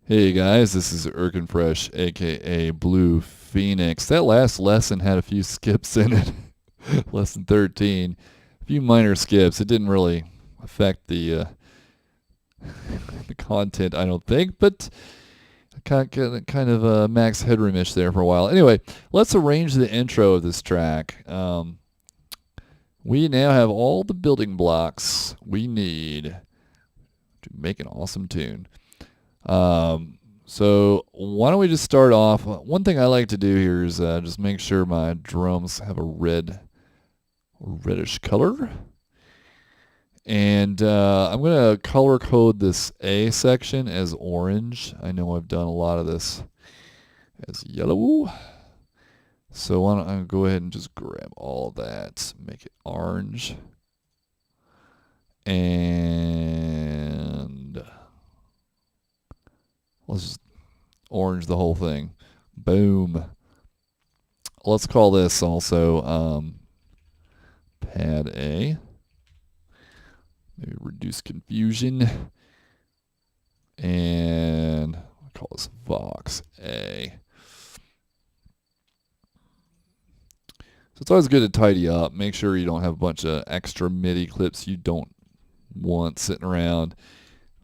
Hey guys, this is Fresh, aka Blue Phoenix. That last lesson had a few skips in it. Lesson 13. A few minor skips. It didn't really affect the the content, I don't think, but kind of max headroom-ish there for a while. Anyway, let's arrange the intro of this track. We now have all the building blocks we need to make an awesome tune. So why don't we just start off? One thing I like to do here is just make sure my drums have a reddish color. And I'm going to color code this A section as orange. I know I've done a lot of this as yellow. So why don't I go ahead and just grab all of that, make it orange. And let's just orange the whole thing. Boom. Let's call this also pad A. Maybe reduce confusion. And I'll call this Vox A. So it's always good to tidy up. Make sure you don't have a bunch of extra MIDI clips you don't want sitting around.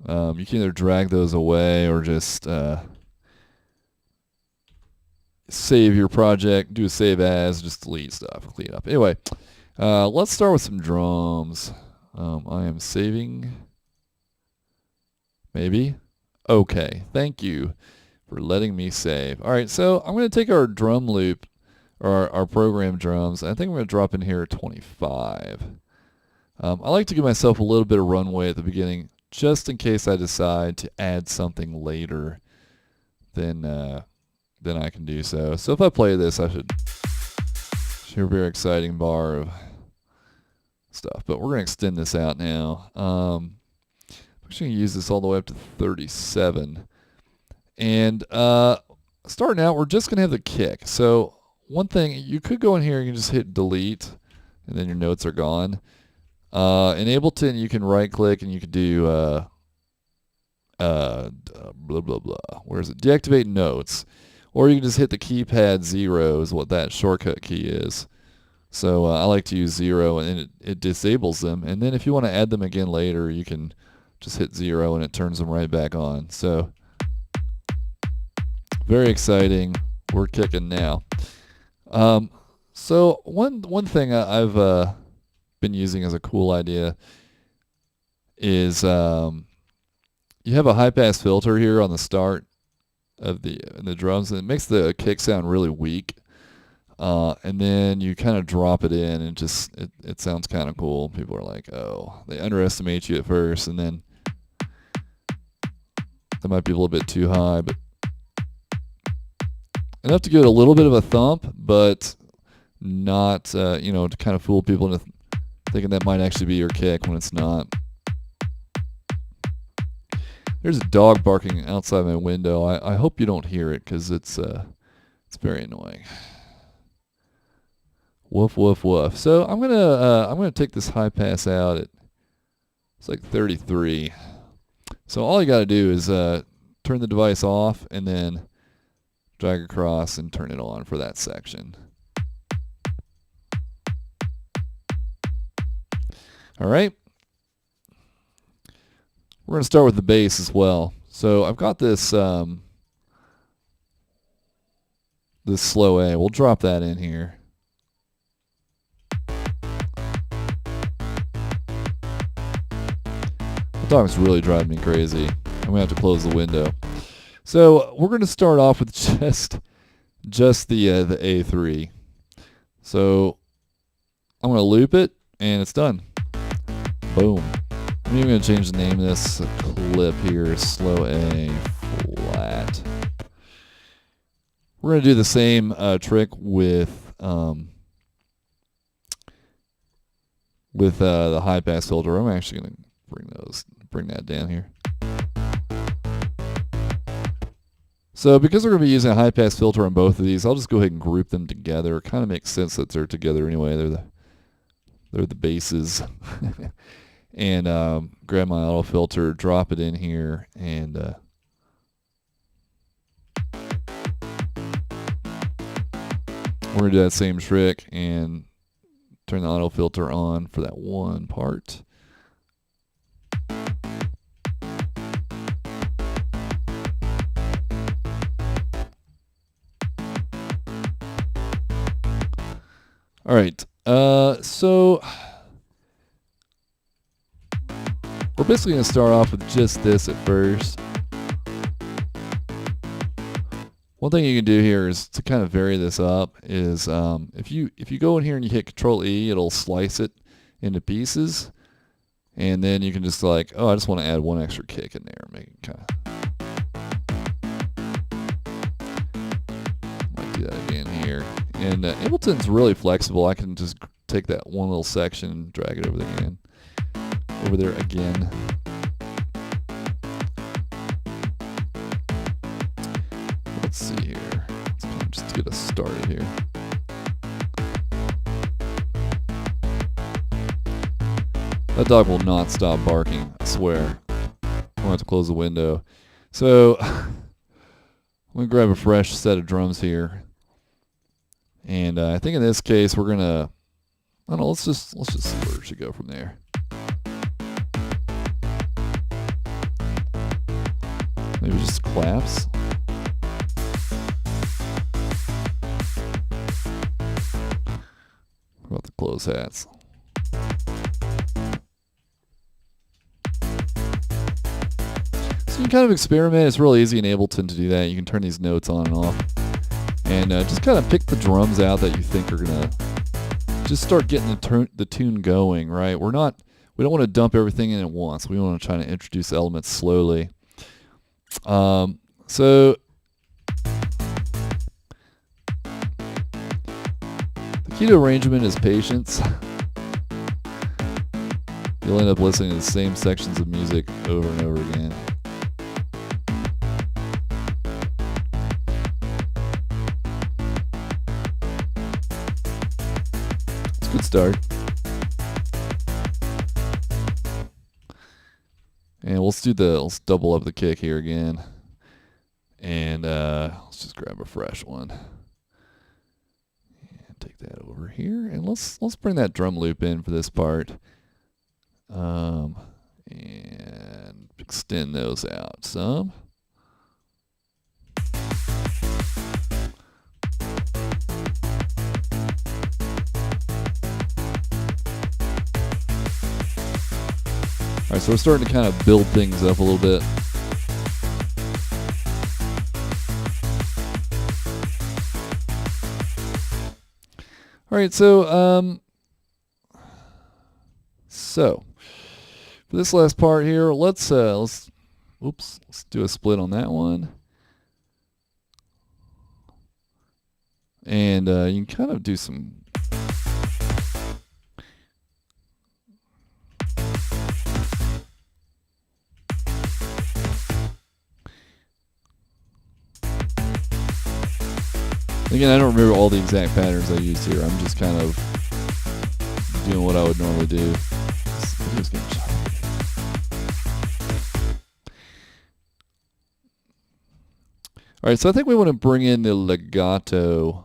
You can either drag those away or just save your project, do a save as, just delete stuff, clean it up. Anyway, let's start with some drums. I am saving. Maybe? Okay, thank you for letting me save. All right, so I'm going to take our drum loop, or our program drums. I think I'm going to drop in here at 25. I like to give myself a little bit of runway at the beginning, just in case I decide to add something later, then I can do so. So if I play this, I should hear a very exciting bar of stuff. But we're going to extend this out now. I'm actually going to use this all the way up to 37. And starting out, we're just going to have the kick. So one thing, you could go in here and you just hit delete, and then your notes are gone. In Ableton, you can right-click and you can do blah, blah, blah. Where is it? Deactivate notes. Or you can just hit the keypad 0 is what that shortcut key is. So I like to use 0, and it disables them. And then if you want to add them again later, you can just hit 0 and it turns them right back on. So very exciting. We're kicking now. So one thing I've been using as a cool idea is you have a high pass filter here on the start of the drums, and it makes the kick sound really weak, and then you kind of drop it in and it sounds kind of cool. People are like, oh, they underestimate you at first, and then that might be a little bit too high, but enough to get a little bit of a thump, but not to kind of fool people into thinking that might actually be your kick when it's not. There's a dog barking outside my window. I hope you don't hear it because it's very annoying. Woof woof woof. So I'm gonna take this high pass out at, it's like 33. So all you got to do is turn the device off and then drag across and turn it on for that section. All right. We're going to start with the bass as well. So I've got this this slow A. We'll drop that in here. The dog's really driving me crazy. I'm going to have to close the window. So we're going to start off with just the A3. So I'm going to loop it, and it's done. Boom. I'm even going to change the name of this clip here, slow A flat. We're going to do the same trick with the high pass filter. I'm actually going to bring that down here. So because we're going to be using a high pass filter on both of these, I'll just go ahead and group them together. It kind of makes sense that they're together anyway. They're the bases. And grab my auto filter, drop it in here, and we're going to do that same trick and turn the auto filter on for that one part. All right, so we're basically going to start off with just this at first. One thing you can do here is to kind of vary this up is if you go in here and you hit Control E, it'll slice it into pieces, and then you can just like, oh, I just want to add one extra kick in there, make it kind of. Might do that again here. And Ableton's really flexible. I can just take that one little section and drag it over there again. Let's see here. Let's kind of just get us started here. That dog will not stop barking, I swear. I'm going to have to close the window. So I'm going to grab a fresh set of drums here. And I think in this case we're gonna, I don't know, let's just see where it should go from there. Maybe just claps. What about the close hats? So you can kind of experiment. It's really easy in Ableton to do that. You can turn these notes on and off. And just kind of pick the drums out that you think are gonna just start getting the tune going, right? We don't want to dump everything in at once. We want to try to introduce elements slowly. So the key to arrangement is patience. You'll end up listening to the same sections of music over and over again. Good start. And let's double up the kick here again. And let's just grab a fresh one. And take that over here. And let's bring that drum loop in for this part. And extend those out some. Alright, so we're starting to kind of build things up a little bit. Alright, so for this last part here, let's do a split on that one. And you can kind of do some again, I don't remember all the exact patterns I used here. I'm just kind of doing what I would normally do. Alright, so I think we want to bring in the legato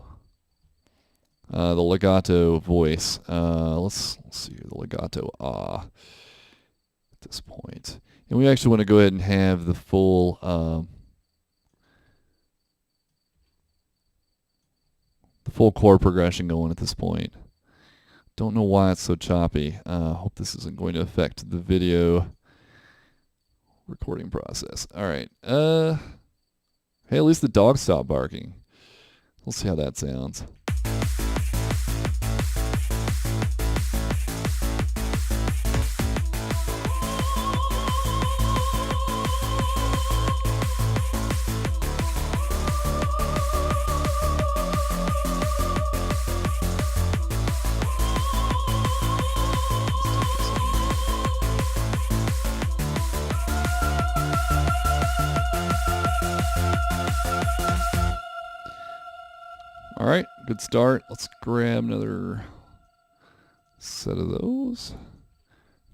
voice. Let's see here, the legato at this point. And we actually want to go ahead and have the full chord progression going at this point. Don't know why it's so choppy. Hope this isn't going to affect the video recording process. Alright. Hey, at least the dog stopped barking. We'll see how that sounds. All right, good start. Let's grab another set of those.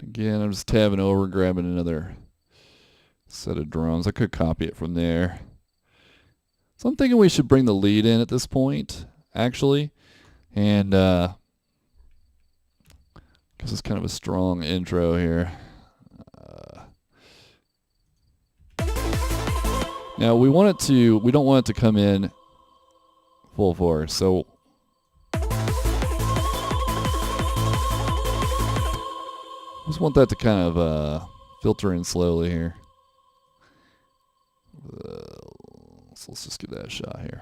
Again, I'm just tabbing over, grabbing another set of drums. I could copy it from there. So I'm thinking we should bring the lead in at this point, actually. And because it's kind of a strong intro here. Now we don't want it to come in full force, so just want that to kind of filter in slowly here. So let's just give that a shot here.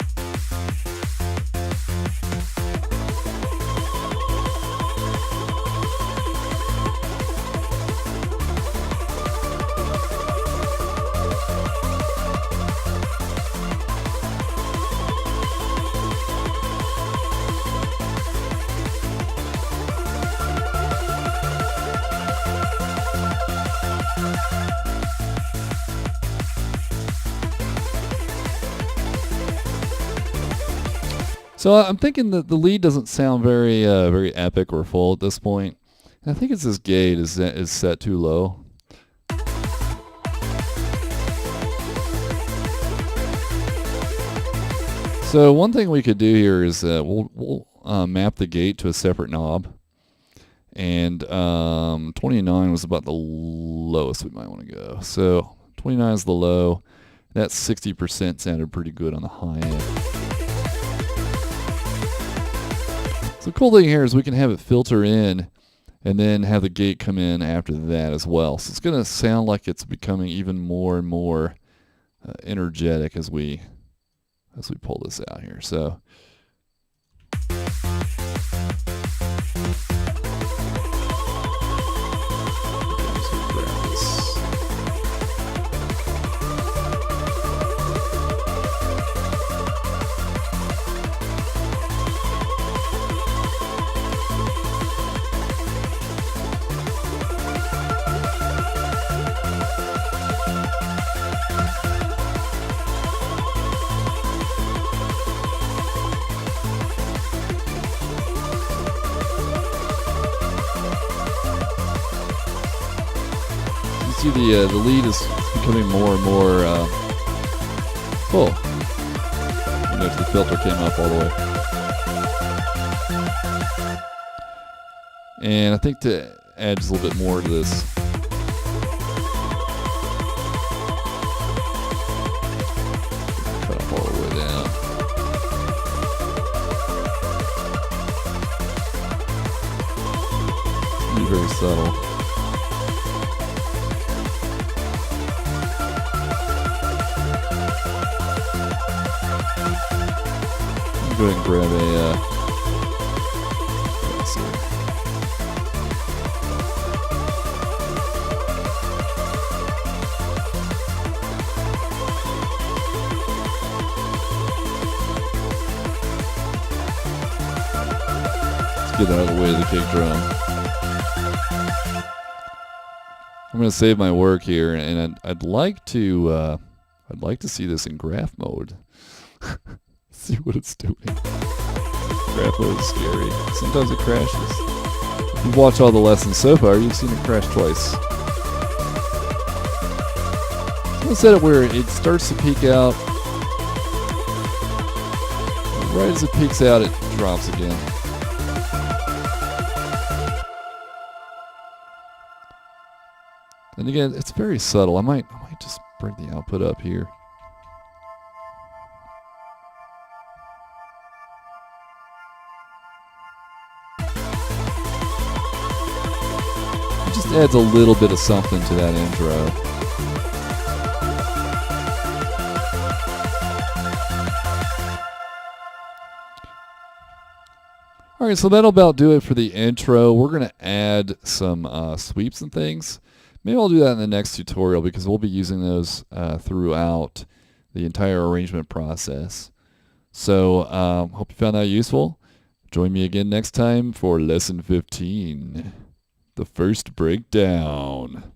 So I'm thinking that the lead doesn't sound very epic or full at this point. And I think it's this gate is set too low. So one thing we could do here is we'll map the gate to a separate knob. And 29 was about the lowest we might want to go. So 29 is the low. That 60% sounded pretty good on the high end. So the cool thing here is we can have it filter in and then have the gate come in after that as well. So it's going to sound like it's becoming even more and more energetic as we pull this out here. So see the lead is becoming more and more full. You notice the filter came up all the way. And I think to add just a little bit more to this, cut it all the way down. It's gonna be very subtle. Go ahead and grab a let's see. Let's get out of the way of the kick drum. I'm going to save my work here, and I'd like to see this in graph mode. See what it's doing. Graph mode is scary. Sometimes it crashes. If you've watched all the lessons so far, you've seen it crash twice. I'm going to set it where it starts to peak out. Right as it peaks out, it drops again. And again, it's very subtle. I might just bring the output up here. Just adds a little bit of something to that intro. Alright, so that'll about do it for the intro. We're going to add some sweeps and things. Maybe I'll do that in the next tutorial because we'll be using those throughout the entire arrangement process. So hope you found that useful. Join me again next time for lesson 15. The first breakdown.